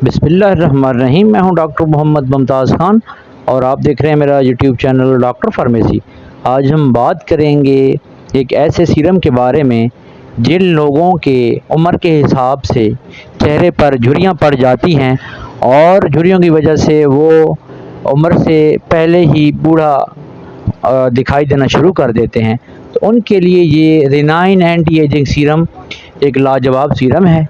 बिस्मिल्लाहिर्रहमानिर्रहीम। मैं हूं डॉक्टर मोहम्मद मुमताज़ खान और आप देख रहे हैं मेरा यूट्यूब चैनल डॉक्टर फार्मेसी। आज हम बात करेंगे एक ऐसे सीरम के बारे में जिन लोगों के उम्र के हिसाब से चेहरे पर झुर्रियाँ पड़ जाती हैं और झुर्रियों की वजह से वो उम्र से पहले ही बूढ़ा दिखाई देना शुरू कर देते हैं, तो उनके लिए ये रिनाइन एंटी एजिंग सीरम एक लाजवाब सीरम है।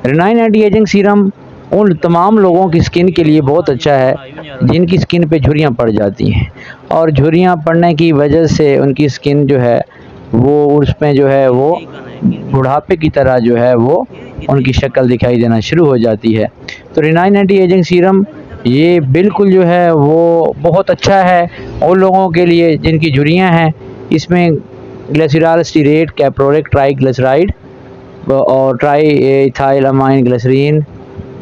रिनाइन एंटी एजिंग सीरम उन तमाम लोगों की स्किन के लिए बहुत अच्छा है जिनकी स्किन पे झुर्रियाँ पड़ जाती हैं और झुर्रियाँ पड़ने की वजह से उनकी स्किन जो है वो उसमें जो है वो बुढ़ापे की तरह जो है वो उनकी शक्ल दिखाई देना शुरू हो जाती है। तो रिनाइन एंटी एजिंग सीरम ये बिल्कुल जो है वो बहुत अच्छा है उन लोगों के लिए जिनकी झुर्रियाँ हैं। इसमें ग्लिसरॉल स्टीरेट, कैप्रोलिक ट्राईग्लिसराइड और ट्राई इथाइल अमाइन ग्लिसरीन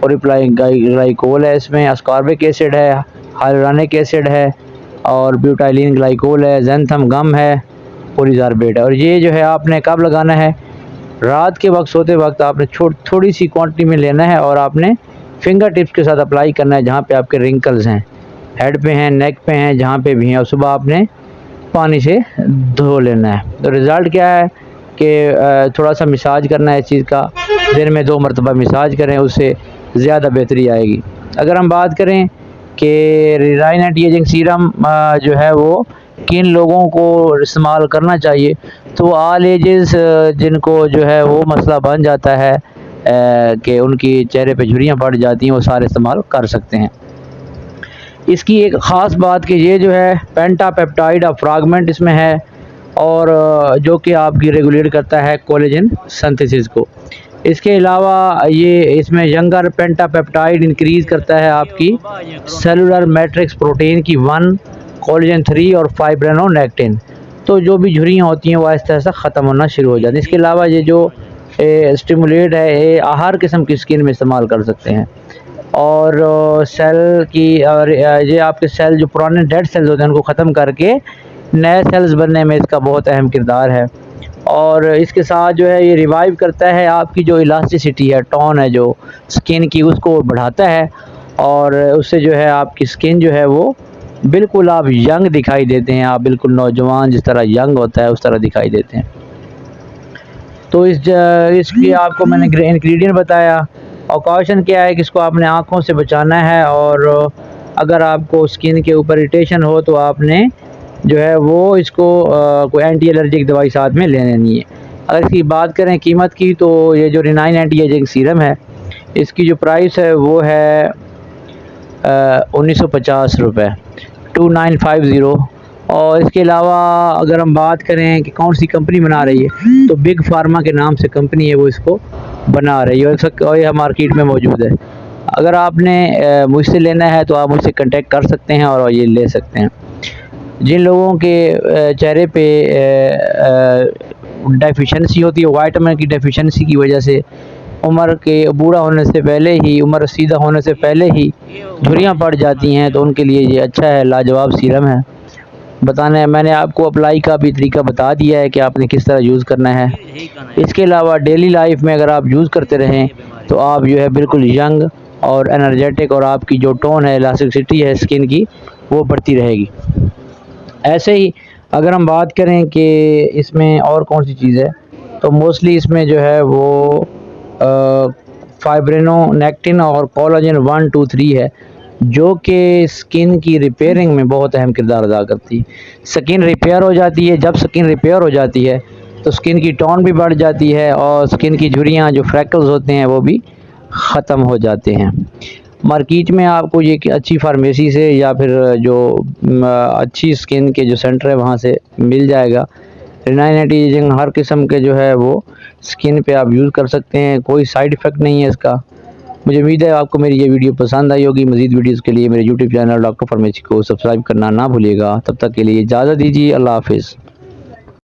और ग्लाइकोल है। इसमें अस्कॉर्बिक एसिड है, हाइलोरानिक एसिड है और ब्यूटाइलिन ग्लाइकोल है, ज़ैंथम गम है, पोलीज़ारबेट है। और ये जो है आपने कब लगाना है? रात के वक्त सोते वक्त आपने थोड़ी सी क्वांटिटी में लेना है और आपने फिंगर टिप्स के साथ अप्लाई करना है जहाँ पे आपके रिंकल्स हैं, हेड पे हैं, नेक पे हैं, जहाँ पे भी हैं। और सुबह आपने पानी से धो लेना है। तो रिज़ल्ट क्या है कि थोड़ा सा मसाज करना है इस चीज़ का, दिन में 2 मरतबा मसाज करें, उससे ज़्यादा बेहतरी आएगी। अगर हम बात करें कि रिनाइन एंटी एजिंग सीरम जो है वो किन लोगों को इस्तेमाल करना चाहिए, तो ऑल एजेस जिनको जो है वो मसला बन जाता है कि उनकी चेहरे पे झुर्रियाँ पड़ जाती हैं, वो सारे इस्तेमाल कर सकते हैं। इसकी एक ख़ास बात कि ये जो है पेंटापेप्टाइड फ्रैगमेंट इसमें है और जो कि आपकी रेगुलेट करता है कोलेजन सिंथेसिस को। इसके अलावा ये इसमें यंगर पेंटापेप्टाइड इंक्रीज़ करता है आपकी सेलुलर मैट्रिक्स प्रोटीन की 1, कोलेजन 3 और फाइब्रोनेक्टिन। तो जो भी झुर्रियाँ होती हैं वो आहिस्ता आहिस्ता ख़त्म होना शुरू हो जाती हैं। इसके अलावा ये जो स्टिमुलेट है ये हर किस्म की स्किन में इस्तेमाल कर सकते हैं और सेल की और ये आपके सेल जो पुराने डेड सेल्स होते हैं उनको ख़त्म करके नए सेल्स बनने में इसका बहुत अहम किरदार है। और इसके साथ जो है ये रिवाइव करता है आपकी जो इलास्टिसिटी है, टोन है जो स्किन की, उसको बढ़ाता है और उससे जो है आपकी स्किन जो है वो बिल्कुल आप यंग दिखाई देते हैं। आप बिल्कुल नौजवान जिस तरह यंग होता है उस तरह दिखाई देते हैं। तो इसकी आपको मैंने इंग्रेडिएंट बताया और कॉशन क्या है कि इसको आपने आँखों से बचाना है और अगर आपको स्किन के ऊपर इरिटेशन हो तो आपने जो है वो इसको कोई एंटी एलर्जिक दवाई साथ में लेनी है। अगर इसकी बात करें कीमत की, तो ये जो रिनाइन एंटी एजिंग सीरम है इसकी जो प्राइस है वो है 1950 रुपये, 2950। और इसके अलावा अगर हम बात करें कि कौन सी कंपनी बना रही है, तो बिग फार्मा के नाम से कंपनी है वो इसको बना रही है और यह मार्केट में मौजूद है। अगर आपने मुझसे लेना है तो आप मुझसे कांटेक्ट कर सकते हैं और ये ले सकते हैं। जिन लोगों के चेहरे पे डेफिशिएंसी होती है, विटामिन की डेफिशिएंसी की वजह से उम्र के बूढ़ा होने से पहले ही, उम्र सीधा होने से पहले ही झुर्रियाँ पड़ जाती हैं, तो उनके लिए ये अच्छा है, लाजवाब सीरम है। मैंने आपको अप्लाई का भी तरीका बता दिया है कि आपने किस तरह यूज़ करना है। इसके अलावा डेली लाइफ में अगर आप यूज़ करते रहें तो आप जो है बिल्कुल यंग और एनर्जेटिक और आपकी जो टोन है, इलास्टिसिटी है स्किन की, वो बढ़ती रहेगी। ऐसे ही अगर हम बात करें कि इसमें और कौन सी चीज़ है, तो मोस्टली इसमें जो है वो फाइब्रोनेक्टिन और कोलाजन 1, 2, 3 है जो कि स्किन की रिपेयरिंग में बहुत अहम किरदार अदा करती है। स्किन रिपेयर हो जाती है, जब स्किन रिपेयर हो जाती है तो स्किन की टोन भी बढ़ जाती है और स्किन की झुर्रियाँ जो फ्रैकल्स होते हैं वो भी ख़त्म हो जाते हैं। मार्केट में आपको ये अच्छी फार्मेसी से या फिर जो अच्छी स्किन के जो सेंटर है वहाँ से मिल जाएगा। रिनाइन एंटी एजिंग हर किस्म के जो है वो स्किन पे आप यूज़ कर सकते हैं, कोई साइड इफ़ेक्ट नहीं है इसका। मुझे उम्मीद है आपको मेरी ये वीडियो पसंद आई होगी। मज़ीद वीडियोज़ के लिए मेरे यूट्यूब चैनल डॉक्टर फार्मेसी को सब्सक्राइब करना ना भूलिएगा। तब तक के लिए इजाज़त दीजिए। अल्लाह हाफ़िज़।